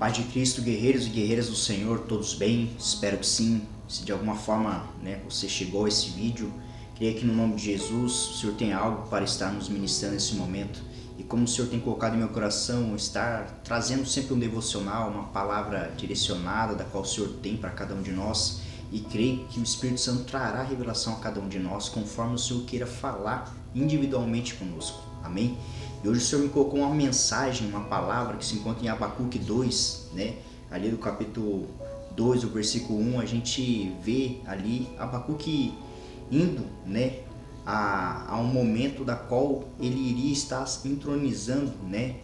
Paz de Cristo, guerreiros e guerreiras do Senhor, todos bem? Espero que sim. Se de alguma forma você chegou a esse vídeo, creio que no nome de Jesus o Senhor tem algo para estar nos ministrando nesse momento. E como o Senhor tem colocado em meu coração, estar trazendo sempre um devocional, uma palavra direcionada da qual o Senhor tem para cada um de nós. E creio que o Espírito Santo trará revelação a cada um de nós, conforme o Senhor queira falar individualmente conosco. Amém? E hoje o Senhor me colocou uma mensagem, uma palavra que se encontra em Abacuque 2, ali do capítulo 2, o versículo 1, a gente vê ali Abacuque indo, a um momento da qual ele iria estar entronizando,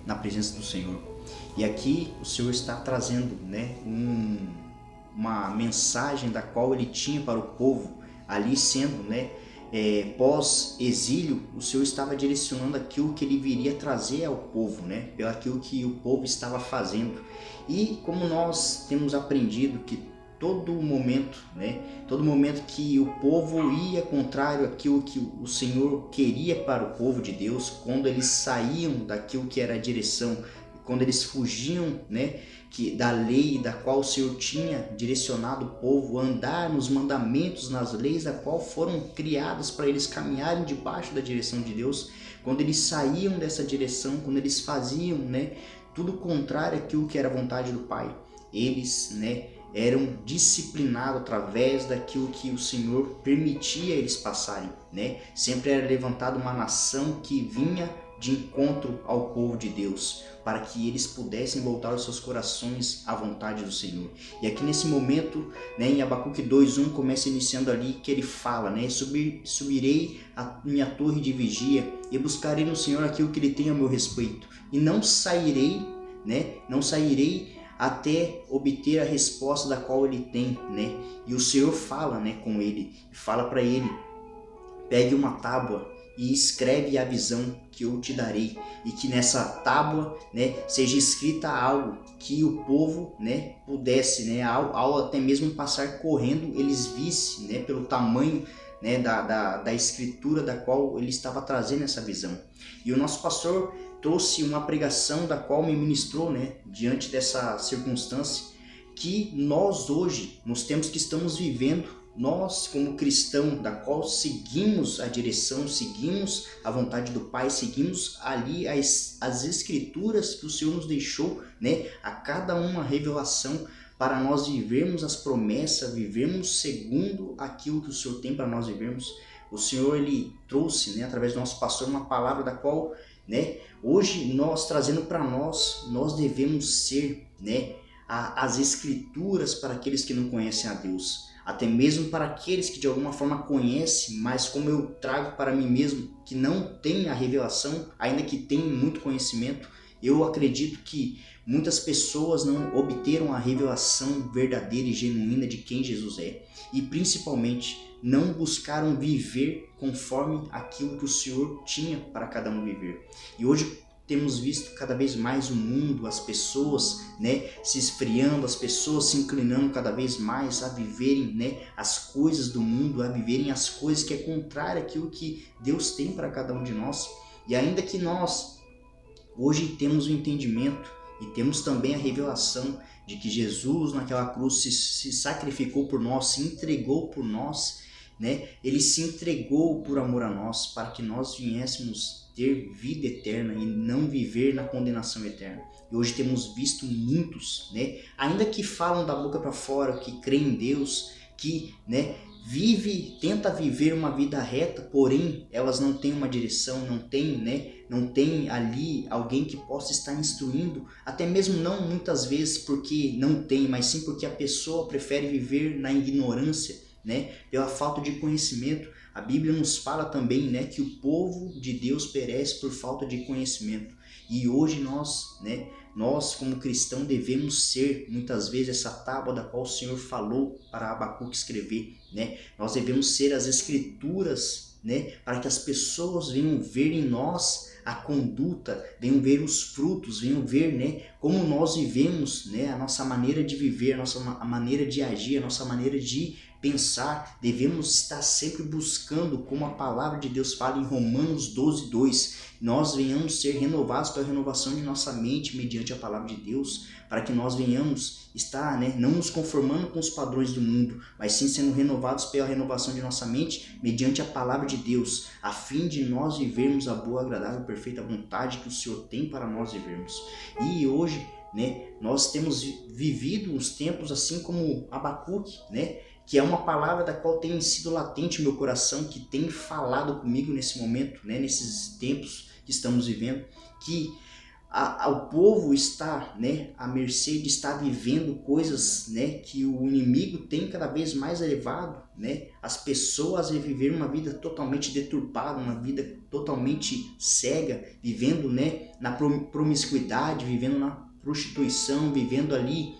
na presença do Senhor. E aqui o Senhor está trazendo, uma mensagem da qual ele tinha para o povo, ali sendo, pós-exílio, o Senhor estava direcionando aquilo que ele viria trazer ao povo, pelo aquilo que o povo estava fazendo. E como nós temos aprendido que todo momento que o povo ia contrário àquilo que o Senhor queria para o povo de Deus, quando eles saíam daquilo que era a direção, quando eles fugiam, da lei da qual o Senhor tinha direcionado o povo a andar nos mandamentos, nas leis da qual foram criadas para eles caminharem debaixo da direção de Deus, quando eles saíam dessa direção, quando eles faziam, tudo contrário àquilo que era a vontade do Pai, eles, eram disciplinados através daquilo que o Senhor permitia eles passarem, Sempre era levantada uma nação que vinha de encontro ao povo de Deus, para que eles pudessem voltar os seus corações à vontade do Senhor. E aqui nesse momento, em Abacuque 2:1, começa iniciando ali que ele fala, subirei a minha torre de vigia e buscarei no Senhor aquilo que ele tem a meu respeito, e não sairei até obter a resposta da qual ele tem, E o Senhor fala, com ele, fala para ele: pegue uma tábua e escreve a visão que eu te darei, e que nessa tábua, seja escrita algo que o povo, pudesse, ao até mesmo passar correndo, eles vissem, pelo tamanho, da escritura da qual ele estava trazendo essa visão. E o nosso pastor trouxe uma pregação da qual me ministrou, diante dessa circunstância, que nós hoje, nos tempos que estamos vivendo, nós como cristão, da qual seguimos a direção, seguimos a vontade do Pai, seguimos ali as escrituras que o Senhor nos deixou, a cada uma revelação, para nós vivermos as promessas, vivermos segundo aquilo que o Senhor tem para nós vivermos. O Senhor, ele trouxe, através do nosso pastor, uma palavra da qual, hoje nós trazendo para nós devemos ser, as escrituras para aqueles que não conhecem a Deus. Até mesmo para aqueles que de alguma forma conhecem, mas como eu trago para mim mesmo, que não tem a revelação, ainda que tenham muito conhecimento, eu acredito que muitas pessoas não obteram a revelação verdadeira e genuína de quem Jesus é. E principalmente não buscaram viver conforme aquilo que o Senhor tinha para cada um viver. E hoje temos visto cada vez mais o mundo, as pessoas, se esfriando, as pessoas se inclinando cada vez mais a viverem, as coisas do mundo, a viverem as coisas que é contrário àquilo que Deus tem para cada um de nós. E ainda que nós hoje temos o entendimento e temos também a revelação de que Jesus naquela cruz se sacrificou por nós, se entregou por nós, Ele se entregou por amor a nós, para que nós viéssemos ter vida eterna e não viver na condenação eterna. E hoje temos visto muitos, ainda que falam da boca para fora, que creem em Deus, que, tenta viver uma vida reta, porém elas não têm uma direção, não tem ali alguém que possa estar instruindo, até mesmo não muitas vezes porque não tem, mas sim porque a pessoa prefere viver na ignorância, pela falta de conhecimento. A Bíblia nos fala também, que o povo de Deus perece por falta de conhecimento. E hoje nós como cristãos devemos ser muitas vezes essa tábua da qual o Senhor falou para Abacuque escrever, Nós devemos ser as escrituras, para que as pessoas venham ver em nós a conduta, venham ver os frutos, venham ver, como nós vivemos, né, a nossa maneira de viver, a maneira de agir, a nossa maneira de pensar, devemos estar sempre buscando, como a palavra de Deus fala em Romanos 12:2, nós venhamos ser renovados pela renovação de nossa mente mediante a palavra de Deus, para que nós venhamos estar, né, não nos conformando com os padrões do mundo, mas sim sendo renovados pela renovação de nossa mente mediante a palavra de Deus, a fim de nós vivermos a boa, agradável e perfeita vontade que o Senhor tem para nós vivermos. E hoje, né, nós temos vivido uns tempos assim como Abacuque, né, que é uma palavra da qual tem sido latente no meu coração, que tem falado comigo nesse momento, né, nesses tempos que estamos vivendo, que o povo está, né, à mercê de estar vivendo coisas, né, que o inimigo tem cada vez mais elevado, né, as pessoas a viver uma vida totalmente deturpada, uma vida totalmente cega, vivendo, né, na promiscuidade, vivendo na prostituição, vivendo ali,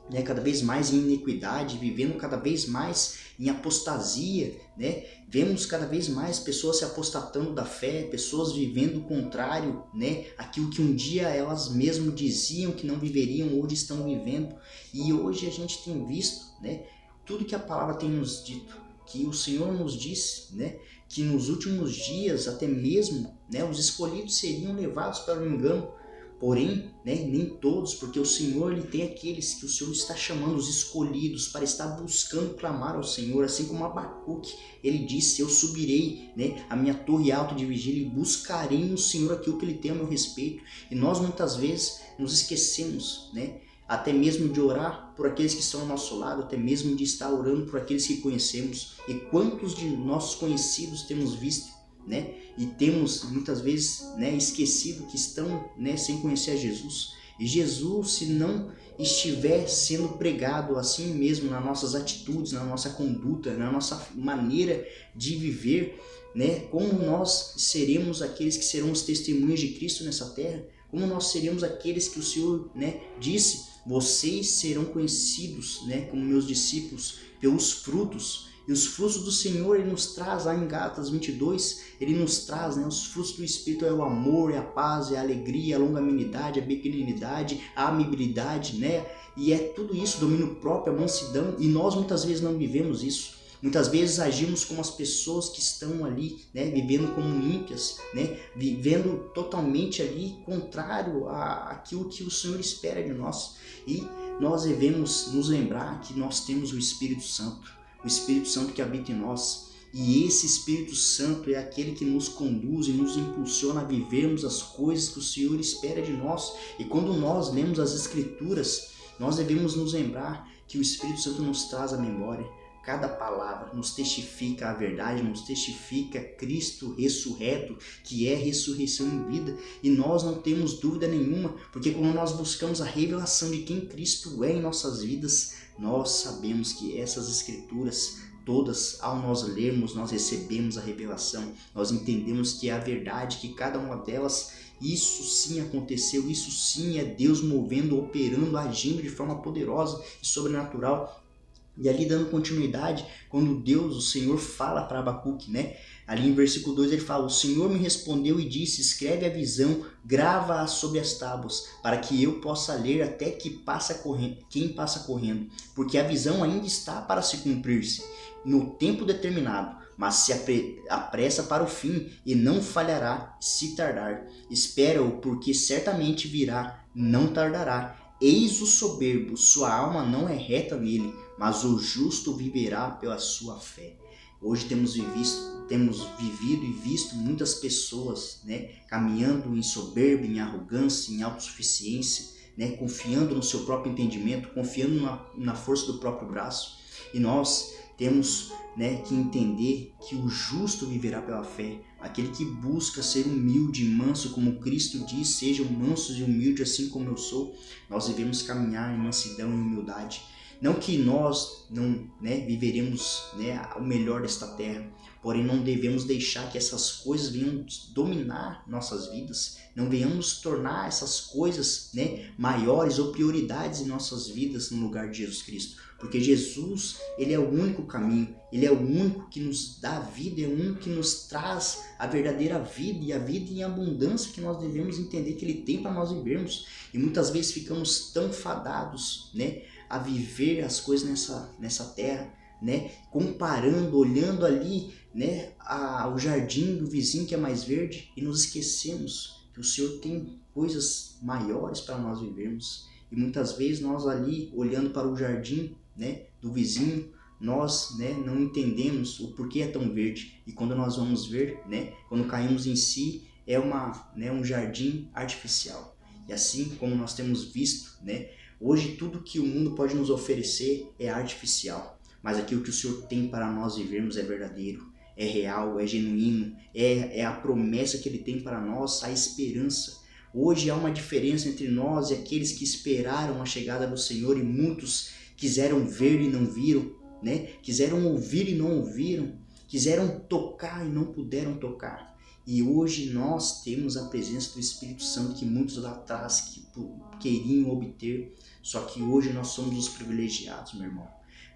né, cada vez mais em iniquidade, vivendo cada vez mais em apostasia, né? Vemos cada vez mais pessoas se apostatando da fé, pessoas vivendo o contrário, né? Aquilo que um dia elas mesmas diziam que não viveriam, hoje estão vivendo. E hoje a gente tem visto, né, tudo que a palavra tem nos dito, que o Senhor nos disse, né, que nos últimos dias até mesmo, né, os escolhidos seriam levados para o engano. Porém, né, nem todos, porque o Senhor ele tem aqueles que o Senhor está chamando, os escolhidos, para estar buscando clamar ao Senhor, assim como Abacuque, ele disse, eu subirei, né, a minha torre alta de vigília e buscarei no Senhor aquilo que ele tem a meu respeito. E nós muitas vezes nos esquecemos, né, até mesmo de orar por aqueles que estão ao nosso lado, até mesmo de estar orando por aqueles que conhecemos. E quantos de nossos conhecidos temos visto, né? E temos muitas vezes, né, esquecido que estão, né, sem conhecer a Jesus. E Jesus, se não estiver sendo pregado assim mesmo nas nossas atitudes, na nossa conduta, na nossa maneira de viver, né, como nós seremos aqueles que serão os testemunhos de Cristo nessa terra? Como nós seremos aqueles que o Senhor, né, disse, vocês serão conhecidos, né, como meus discípulos pelos frutos. E os frutos do Senhor, ele nos traz lá em Gálatas 22, ele nos traz, né, os frutos do Espírito é o amor, é a paz, é a alegria, a longanimidade, a benignidade, a amabilidade, né? E é tudo isso, domínio próprio, a mansidão, e nós muitas vezes não vivemos isso. Muitas vezes agimos como as pessoas que estão ali, né, vivendo como ímpias, né, vivendo totalmente ali contrário àquilo que o Senhor espera de nós. E nós devemos nos lembrar que nós temos o Espírito Santo. O Espírito Santo que habita em nós, e esse Espírito Santo é aquele que nos conduz e nos impulsiona a vivermos as coisas que o Senhor espera de nós. E quando nós lemos as Escrituras, nós devemos nos lembrar que o Espírito Santo nos traz à memória. Cada palavra nos testifica a verdade, nos testifica Cristo ressurreto, que é ressurreição em vida. E nós não temos dúvida nenhuma, porque quando nós buscamos a revelação de quem Cristo é em nossas vidas, nós sabemos que essas Escrituras todas, ao nós lermos, nós recebemos a revelação, nós entendemos que é a verdade, que cada uma delas, isso sim aconteceu, isso sim é Deus movendo, operando, agindo de forma poderosa e sobrenatural. E ali dando continuidade, quando Deus, o Senhor, fala para Abacuque, né? Ali em versículo 2 ele fala, o Senhor me respondeu e disse, escreve a visão, grava-a sobre as tábuas, para que eu possa ler até que quem passa correndo, porque a visão ainda está para se cumprir-se, no tempo determinado, mas se apressa para o fim e não falhará se tardar. Espera-o, porque certamente virá, não tardará. Eis o soberbo, sua alma não é reta nele, mas o justo viverá pela sua fé. Hoje temos vivido e visto muitas pessoas, né, caminhando em soberba, em arrogância, em autossuficiência, né, confiando no seu próprio entendimento, confiando na força do próprio braço. E nós temos, né, que entender que o justo viverá pela fé. Aquele que busca ser humilde e manso, como Cristo diz, sejam mansos e humildes assim como eu sou. Nós devemos caminhar em mansidão e humildade. Não que nós não, né, viveremos, né, o melhor desta terra, porém não devemos deixar que essas coisas venham dominar nossas vidas, não venhamos tornar essas coisas, né, maiores ou prioridades em nossas vidas no lugar de Jesus Cristo. Porque Jesus, ele é o único caminho, ele é o único que nos dá vida, é o único que nos traz a verdadeira vida e a vida em abundância que nós devemos entender que ele tem para nós vivermos. E muitas vezes ficamos tão fadados, né, a viver as coisas nessa terra, né, comparando, olhando ali, né, o jardim do vizinho que é mais verde e nos esquecemos que o Senhor tem coisas maiores para nós vivermos. E muitas vezes nós ali olhando para o jardim, né, do vizinho, nós, né, não entendemos o porquê é tão verde. E quando nós vamos ver, né, quando caímos em si, é um jardim artificial. E assim como nós temos visto, né, hoje tudo que o mundo pode nos oferecer é artificial. Mas aquilo que o Senhor tem para nós vivermos é verdadeiro, é real, é genuíno, é a promessa que Ele tem para nós, a esperança. Hoje há uma diferença entre nós e aqueles que esperaram a chegada do Senhor, e muitos quiseram ver e não viram, né? Quiseram ouvir e não ouviram, quiseram tocar e não puderam tocar. E hoje nós temos a presença do Espírito Santo que muitos lá atrás queriam obter, só que hoje nós somos os privilegiados, meu irmão.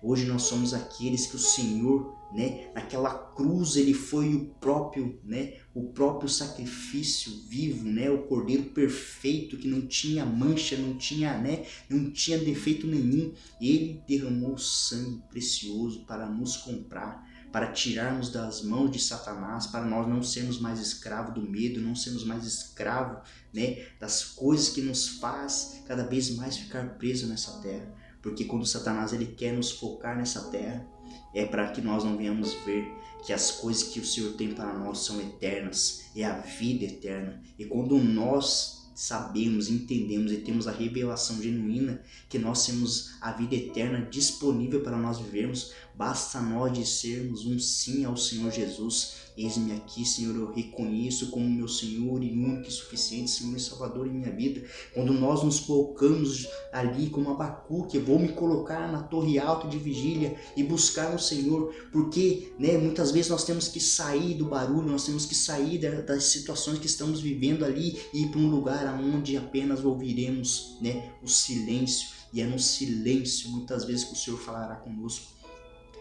Hoje nós somos aqueles que o Senhor, né, naquela cruz ele foi o próprio sacrifício vivo, né, o Cordeiro perfeito que não tinha mancha, não tinha defeito nenhum. Ele derramou sangue precioso para nos comprar, para tirarmos das mãos de Satanás, para nós não sermos mais escravos do medo, não sermos mais escravos, né, das coisas que nos faz cada vez mais ficar presos nessa terra. Porque quando Satanás ele quer nos focar nessa terra, é para que nós não venhamos ver que as coisas que o Senhor tem para nós são eternas, é a vida eterna. E quando nós sabemos, entendemos e temos a revelação genuína que nós temos a vida eterna disponível para nós vivermos, basta nós dissermos um sim ao Senhor Jesus. Eis-me aqui, Senhor, eu reconheço como meu Senhor e único e suficiente Senhor e Salvador em minha vida. Quando nós nos colocamos ali como Abacuque, eu vou me colocar na torre alta de vigília e buscar o Senhor, porque, né, muitas vezes nós temos que sair do barulho, nós temos que sair das situações que estamos vivendo ali e ir para um lugar onde apenas ouviremos, né, o silêncio, e é no silêncio muitas vezes que o Senhor falará conosco.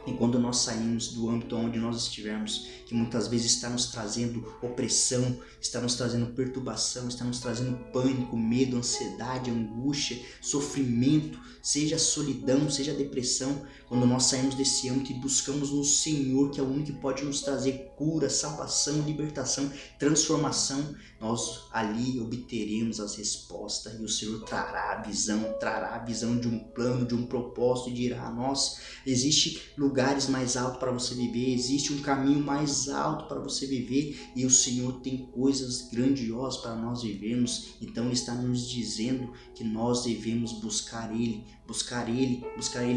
E quando nós saímos do âmbito onde nós estivermos, que muitas vezes está nos trazendo opressão, está nos trazendo perturbação, está nos trazendo pânico, medo, ansiedade, angústia, sofrimento, seja solidão, seja depressão, quando nós saímos desse âmbito e buscamos no Senhor, que é o único que pode nos trazer cura, salvação, libertação, transformação, nós ali obteremos as respostas e o Senhor trará a visão de um plano, de um propósito e dirá a nós, existe lugares mais altos para você viver, existe um caminho mais alto para você viver e o Senhor tem coisas grandiosas para nós vivermos. Então Ele está nos dizendo que nós devemos buscar Ele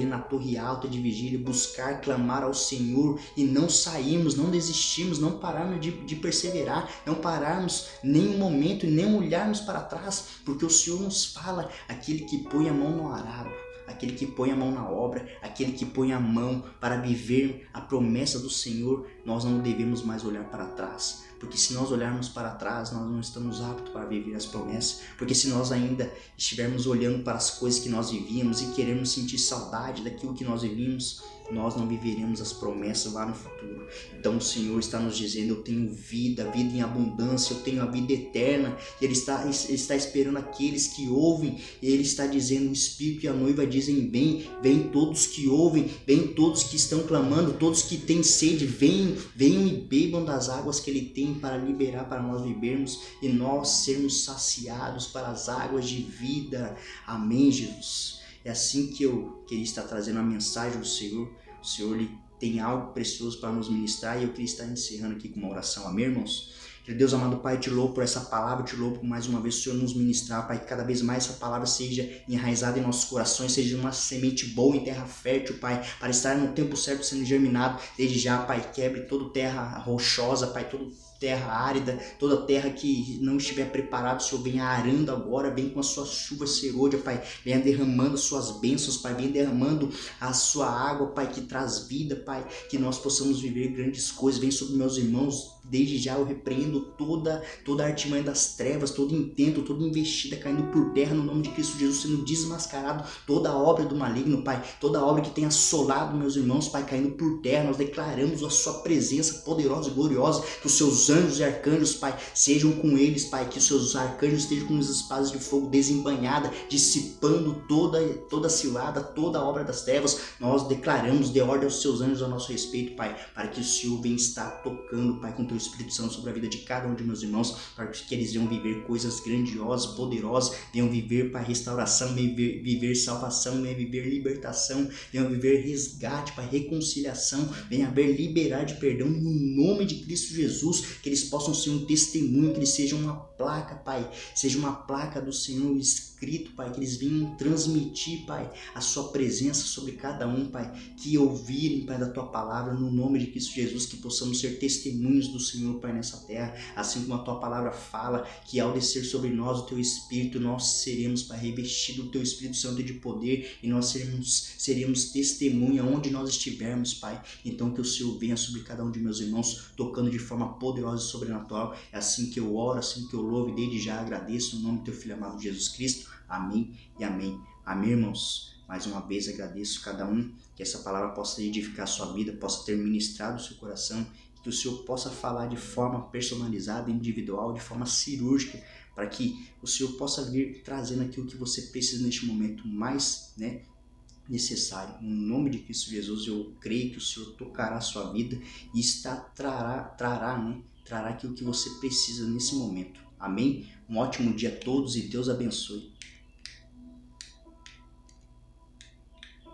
na torre alta de vigília, buscar, clamar ao Senhor e não sairmos, não desistirmos, não pararmos de perseverar, não pararmos nem um momento e nem olharmos para trás, porque o Senhor nos fala, aquele que põe a mão no arado, aquele que põe a mão na obra, aquele que põe a mão para viver a promessa do Senhor, nós não devemos mais olhar para trás. Porque se nós olharmos para trás, nós não estamos aptos para viver as promessas. Porque se nós ainda estivermos olhando para as coisas que nós vivíamos e queremos sentir saudade daquilo que nós vivíamos, nós não viveremos as promessas lá no futuro. Então o Senhor está nos dizendo, eu tenho vida em abundância, eu tenho a vida eterna. E Ele está esperando aqueles que ouvem. E Ele está dizendo, o Espírito e a noiva dizem, vem todos que ouvem, vem todos que estão clamando, todos que têm sede, venham e bebam das águas que Ele tem para liberar, para nós vivermos e nós sermos saciados para as águas de vida. Amém, Jesus? É assim que eu queria estar trazendo a mensagem do Senhor. O Senhor ele tem algo precioso para nos ministrar e eu queria estar encerrando aqui com uma oração. Amém, irmãos? Deus amado Pai, te louvo por essa palavra, te louvo por mais uma vez o Senhor nos ministrar, Pai, que cada vez mais essa palavra seja enraizada em nossos corações, seja uma semente boa em terra fértil, Pai, para estar no tempo certo sendo germinado. Desde já, Pai, quebre toda terra rochosa, Pai, toda terra árida, toda terra que não estiver preparada, o Senhor venha arando agora, vem com a sua chuva serôdia, Pai, venha derramando suas bênçãos, Pai, venha derramando a sua água, Pai, que traz vida, Pai, que nós possamos viver grandes coisas. Vem sobre meus irmãos, desde já eu repreendo toda a artimanha das trevas, todo intento, toda investida caindo por terra no nome de Cristo Jesus, sendo desmascarado, toda a obra do maligno, Pai, toda a obra que tem assolado meus irmãos, Pai, caindo por terra. Nós declaramos a sua presença poderosa e gloriosa, que os seus anjos e arcanjos, Pai, sejam com eles, Pai, que os seus arcanjos estejam com as espadas de fogo desembanhada, dissipando toda a cilada, toda a obra das trevas. Nós declaramos de ordem aos seus anjos a nosso respeito, Pai, para que o Senhor venha estar tocando, Pai, com teu Espírito Santo sobre a vida de cada um de meus irmãos, para que eles venham viver coisas grandiosas, poderosas, venham viver, Pai, restauração, venham viver salvação, venham viver libertação, venham viver resgate, Pai, reconciliação, venha haver liberdade de perdão no nome de Cristo Jesus, que eles possam ser um testemunho, que eles sejam uma placa, Pai, seja uma placa do Senhor escrito, Pai, que eles venham transmitir, Pai, a sua presença sobre cada um, Pai, que ouvirem, Pai, da tua palavra, no nome de Cristo Jesus, que possamos ser testemunhos do Senhor, Pai, nessa terra, assim como a tua palavra fala, que ao descer sobre nós o teu Espírito, nós seremos, Pai, revestidos do teu Espírito Santo de poder, e nós seremos testemunha onde nós estivermos, Pai. Então que o Senhor venha sobre cada um de meus irmãos, tocando de forma poderosa e sobrenatural. É assim que eu oro, assim que eu louvo, e desde já agradeço no nome do teu Filho amado Jesus Cristo. Amém e amém. Amém, irmãos. Mais uma vez agradeço cada um, que essa palavra possa edificar a sua vida, possa ter ministrado o seu coração, que o Senhor possa falar de forma personalizada, individual, de forma cirúrgica, para que o Senhor possa vir trazendo aquilo que você precisa neste momento mais, necessário. No nome de Cristo Jesus, eu creio que o Senhor tocará a sua vida e trará aquilo que você precisa nesse momento. Amém? Um ótimo dia a todos e Deus abençoe.